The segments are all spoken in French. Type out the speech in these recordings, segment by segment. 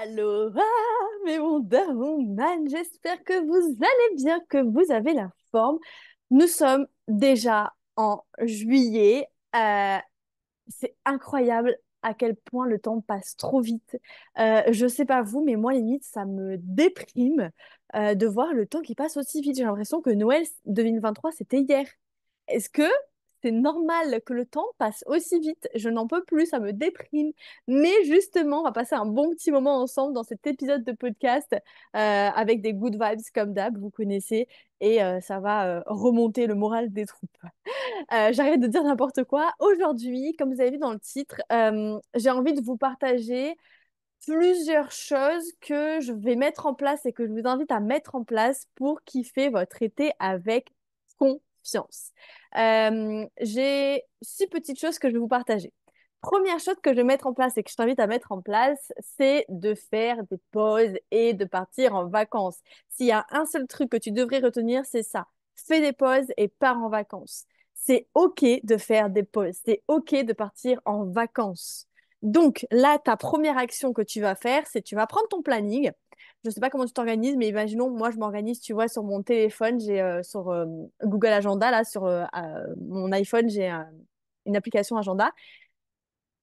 Aloha, mes Wonder Woman, j'espère que vous allez bien, que vous avez la forme. Nous sommes déjà en juillet. C'est incroyable à quel point le temps passe trop vite. Je sais pas vous, mais moi, limite, ça me déprime de voir le temps qui passe aussi vite. J'ai l'impression que Noël 2023, c'était hier. Est-ce que c'est normal que le temps passe aussi vite? Je n'en peux plus, ça me déprime. Mais justement, on va passer un bon petit moment ensemble dans cet épisode de podcast avec des good vibes comme d'hab, vous connaissez, et ça va remonter le moral des troupes. J'arrête de dire n'importe quoi. Aujourd'hui, comme vous avez vu dans le titre, j'ai envie de vous partager plusieurs choses que je vais mettre en place et que je vous invite à mettre en place pour kiffer votre été avec confiance. J'ai 6 petites choses que je vais vous partager. Première chose que je vais mettre en place et que je t'invite à mettre en place, c'est de faire des pauses et de partir en vacances. S'il y a un seul truc que tu devrais retenir, c'est ça. Fais des pauses et pars en vacances. C'est OK de faire des pauses. C'est OK de partir en vacances. Donc là, ta première action que tu vas faire, c'est tu vas prendre ton planning. Je ne sais pas comment tu t'organises, mais imaginons, moi, je m'organise, tu vois, sur mon téléphone, j'ai sur Google Agenda, là, sur mon iPhone, j'ai une application agenda.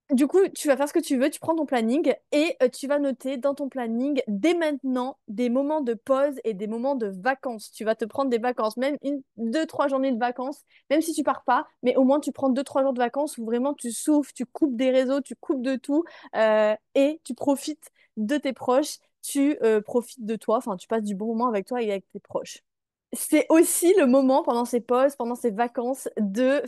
Du coup, tu vas faire ce que tu veux, tu prends ton planning et tu vas noter dans ton planning dès maintenant des moments de pause et des moments de vacances. Tu vas te prendre des vacances, même 2, 3 journées de vacances, même si tu pars pas, mais au moins tu prends 2, 3 jours de vacances où vraiment tu souffles, tu coupes des réseaux, tu coupes de tout et tu profites de tes proches, tu profites de toi, enfin tu passes du bon moment avec toi et avec tes proches. C'est aussi le moment pendant ces pauses, pendant ces vacances, de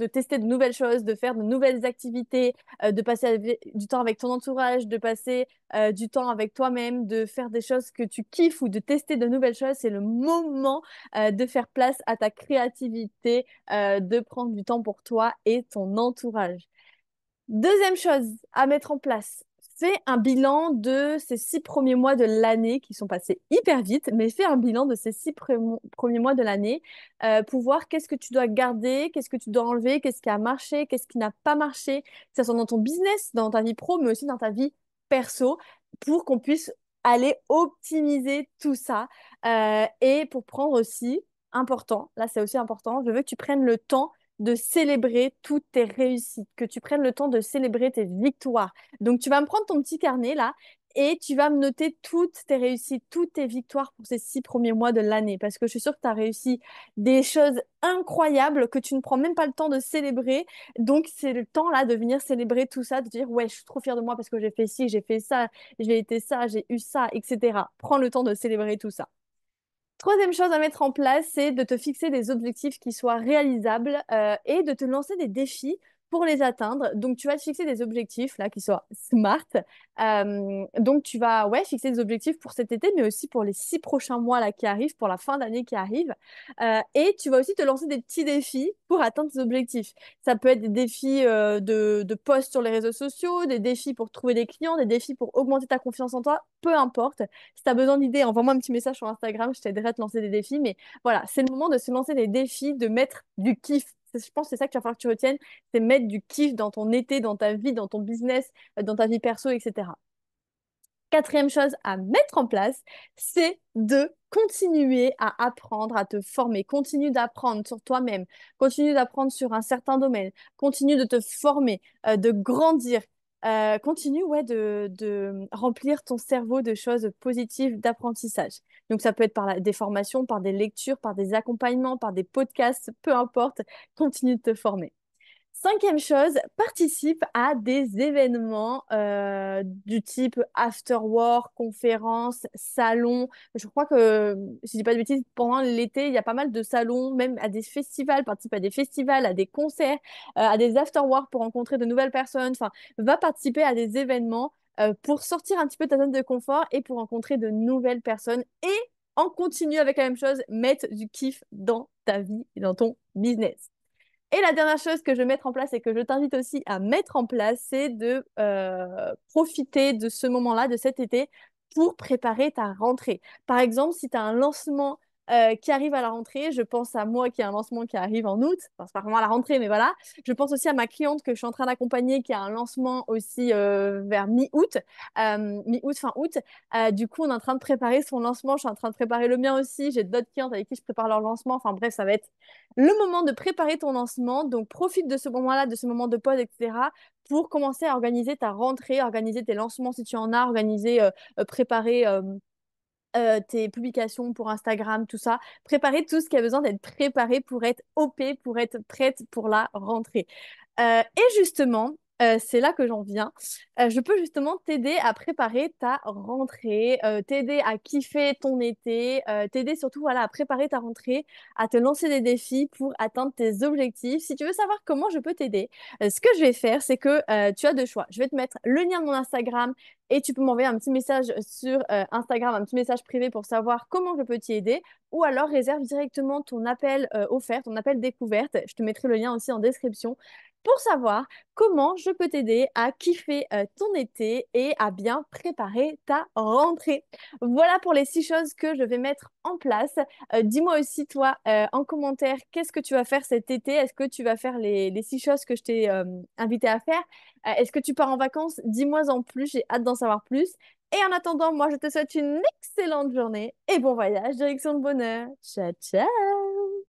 tester de nouvelles choses, de faire de nouvelles activités, de passer du temps avec ton entourage, de passer du temps avec toi-même, de faire des choses que tu kiffes ou de tester de nouvelles choses. C'est le moment de faire place à ta créativité, de prendre du temps pour toi et ton entourage. Deuxième chose à mettre en place, fais un bilan de ces 6 premiers mois de l'année qui sont passés hyper vite, mais fais un bilan de ces premiers mois de l'année pour voir qu'est-ce que tu dois garder, qu'est-ce que tu dois enlever, qu'est-ce qui a marché, qu'est-ce qui n'a pas marché, que ce soit dans ton business, dans ta vie pro, mais aussi dans ta vie perso, pour qu'on puisse aller optimiser tout ça et pour prendre aussi, important, là c'est aussi important, je veux que tu prennes le temps de célébrer toutes tes réussites, que tu prennes le temps de célébrer tes victoires. Donc, tu vas me prendre ton petit carnet là et tu vas me noter toutes tes réussites, toutes tes victoires pour ces 6 premiers mois de l'année. Parce que je suis sûre que tu as réussi des choses incroyables que tu ne prends même pas le temps de célébrer. Donc, c'est le temps là de venir célébrer tout ça, de dire, ouais, je suis trop fière de moi parce que j'ai fait ci, j'ai fait ça, j'ai été ça, j'ai eu ça, etc. Prends le temps de célébrer tout ça. Troisième chose à mettre en place, c'est de te fixer des objectifs qui soient réalisables et de te lancer des défis pour les atteindre. Donc, tu vas te fixer des objectifs là qui soient smart. Donc, tu vas fixer des objectifs pour cet été, mais aussi pour les 6 prochains mois là qui arrivent, pour la fin d'année qui arrive. Et tu vas aussi te lancer des petits défis pour atteindre tes objectifs. Ça peut être des défis de posts sur les réseaux sociaux, des défis pour trouver des clients, des défis pour augmenter ta confiance en toi, peu importe. Si tu as besoin d'idées, envoie-moi un petit message sur Instagram, je t'aiderai à te lancer des défis. Mais voilà, c'est le moment de se lancer des défis, de mettre du kiff. Je pense que c'est ça qu'il va falloir que tu retiennes, c'est mettre du kiff dans ton été, dans ta vie, dans ton business, dans ta vie perso, etc. Quatrième chose à mettre en place, c'est de continuer à apprendre, à te former. Continue d'apprendre sur toi-même, continue d'apprendre sur un certain domaine, continue de te former, de grandir. Continue de remplir ton cerveau de choses positives d'apprentissage. Donc ça peut être par des formations, par des lectures, par des accompagnements, par des podcasts, peu importe, continue de te former. Cinquième chose, participe à des événements du type after work, conférences, salons. Je crois que, si je dis pas de bêtises, pendant l'été, il y a pas mal de salons, même à des festivals, participe à des festivals, à des concerts, à des after work pour rencontrer de nouvelles personnes. Enfin, va participer à des événements pour sortir un petit peu de ta zone de confort et pour rencontrer de nouvelles personnes. Et en continu avec la même chose, mettre du kiff dans ta vie et dans ton business. Et la dernière chose que je vais mettre en place et que je t'invite aussi à mettre en place, c'est de profiter de ce moment-là, de cet été, pour préparer ta rentrée. Par exemple, si tu as un lancement qui arrive à la rentrée. Je pense à moi qui a un lancement qui arrive en août. Enfin, c'est pas vraiment à la rentrée, mais voilà. Je pense aussi à ma cliente que je suis en train d'accompagner qui a un lancement aussi vers mi-août, mi-août, fin août. Du coup, on est en train de préparer son lancement. Je suis en train de préparer le mien aussi. J'ai d'autres clientes avec qui je prépare leur lancement. Enfin bref, ça va être le moment de préparer ton lancement. Donc, profite de ce moment-là, de ce moment de pause, etc., pour commencer à organiser ta rentrée, organiser tes lancements si tu en as, organiser, préparer tes publications pour Instagram, tout ça. Préparer tout ce qui a besoin d'être préparé pour être OP, pour être prête pour la rentrée. Et justement, c'est là que j'en viens. Je peux justement t'aider à préparer ta rentrée, t'aider à kiffer ton été, t'aider surtout voilà, à préparer ta rentrée, à te lancer des défis pour atteindre tes objectifs. Si tu veux savoir comment je peux t'aider, ce que je vais faire, c'est que tu as deux choix. Je vais te mettre le lien de mon Instagram et tu peux m'envoyer un petit message sur Instagram, un petit message privé pour savoir comment je peux t'y aider. Ou alors réserve directement ton appel offert, ton appel découverte. Je te mettrai le lien aussi en description pour savoir comment je peux t'aider à kiffer ton été et à bien préparer ta rentrée. Voilà pour les 6 choses que je vais mettre en place. Dis-moi aussi, toi, en commentaire, qu'est-ce que tu vas faire cet été? Est-ce que tu vas faire les 6 choses que je t'ai invité à faire? Est-ce que tu pars en vacances? Dis-moi en plus, j'ai hâte d'en savoir plus. Et en attendant, moi, je te souhaite une excellente journée et bon voyage, direction le bonheur. Ciao, ciao!